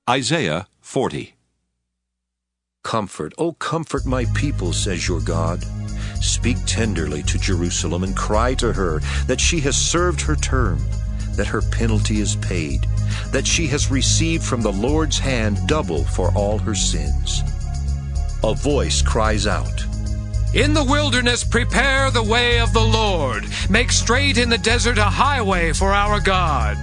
Isaiah 40. Comfort, O comfort my people, says your God. Speak tenderly to Jerusalem and cry to her that she has served her term, that her penalty is paid, that she has received from the Lord's hand double for all her sins. A voice cries out, "In the wilderness prepare the way of the Lord. Make straight in the desert a highway for our God.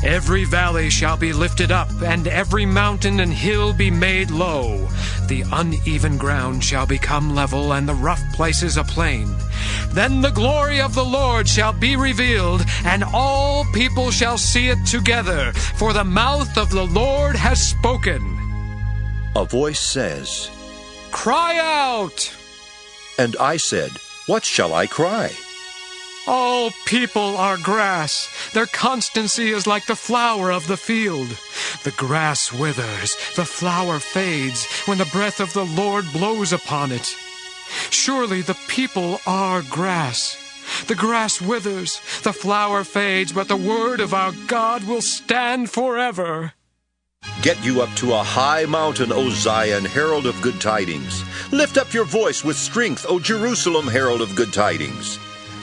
Every valley shall be lifted up, and every mountain and hill be made low. The uneven ground shall become level, and the rough places a plain. Then the glory of the Lord shall be revealed, and all people shall see it together, for the mouth of the Lord has spoken." A voice says, "Cry out!" And I said, What shall I cry? All people are grass. Their constancy is like the flower of the field. The grass withers, the flower fades, when the breath of the Lord blows upon it. Surely the people are grass. The grass withers, the flower fades, but the word of our God will stand forever. Get you up to a high mountain, O Zion, herald of good tidings. Lift up your voice with strength, O Jerusalem, herald of good tidings.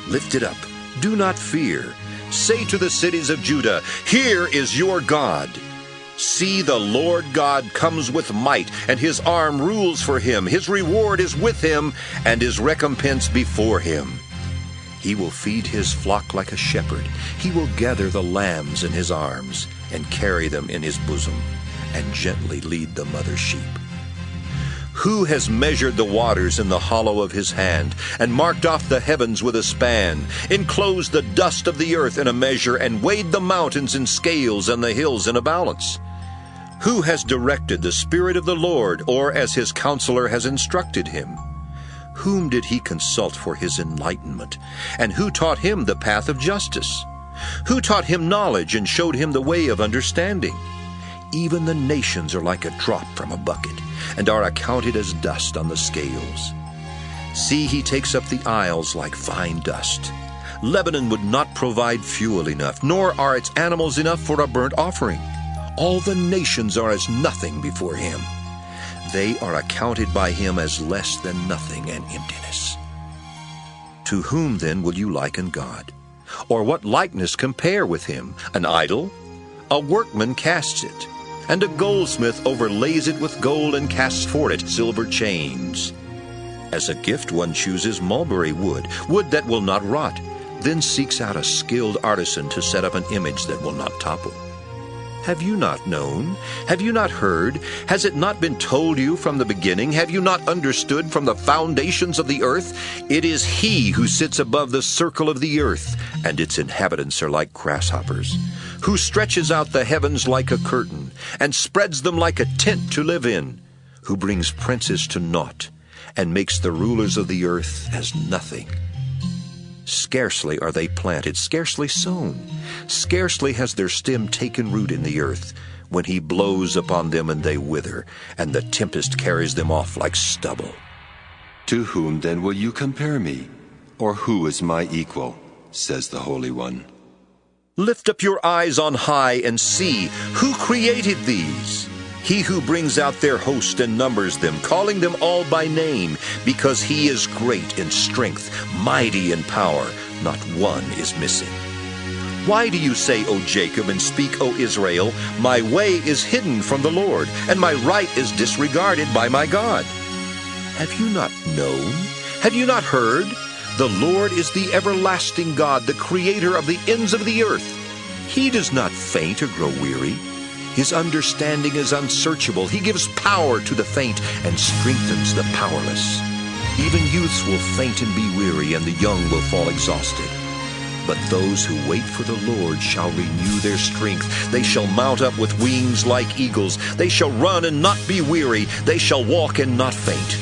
Lift it up, do not fear. Say to the cities of Judah, Here is your God. See, the Lord God comes with might, and his arm rules for him. His reward is with him, and his recompense before him. He will feed his flock like a shepherd. He will gather the lambs in his arms, and carry them in his bosom, and gently lead the mother sheep. Who has measured the waters in the hollow of his hand, and marked off the heavens with a span, enclosed the dust of the earth in a measure, and weighed the mountains in scales and the hills in a balance? Who has directed the Spirit of the Lord, or as his counselor has instructed him? Whom did he consult for his enlightenment? And who taught him the path of justice? Who taught him knowledge and showed him the way of understanding? Even the nations are like a drop from a bucket, and are accounted as dust on the scales. See, he takes up the isles like fine dust. Lebanon would not provide fuel enough, nor are its animals enough for a burnt offering. All the nations are as nothing before him. They are accounted by him as less than nothing and emptiness. To whom then will you liken God? Or what likeness compare with him? An idol? A workman casts it, and a goldsmith overlays it with gold and casts for it silver chains. As a gift one chooses mulberry wood, wood that will not rot, then seeks out a skilled artisan to set up an image that will not topple. Have you not known? Have you not heard? Has it not been told you from the beginning? Have you not understood from the foundations of the earth? It is he who sits above the circle of the earth, and its inhabitants are like grasshoppers, who stretches out the heavens like a curtain, and spreads them like a tent to live in, who brings princes to naught, and makes the rulers of the earth as nothing. Scarcely are they planted, scarcely sown. Scarcely has their stem taken root in the earth, when he blows upon them and they wither, and the tempest carries them off like stubble. To whom then will you compare me? Or who is my equal? Says the Holy One. Lift up your eyes on high and see, who created these? He who brings out their host and numbers them, calling them all by name, because he is great in strength, mighty in power, not one is missing. Why do you say, O Jacob, and speak, O Israel, my way is hidden from the Lord, and my right is disregarded by my God? Have you not known? Have you not heard? The Lord is the everlasting God, the creator of the ends of the earth. He does not faint or grow weary. His understanding is unsearchable. He gives power to the faint and strengthens the powerless. Even youths will faint and be weary, and the young will fall exhausted. But those who wait for the Lord shall renew their strength. They shall mount up with wings like eagles. They shall run and not be weary. They shall walk and not faint.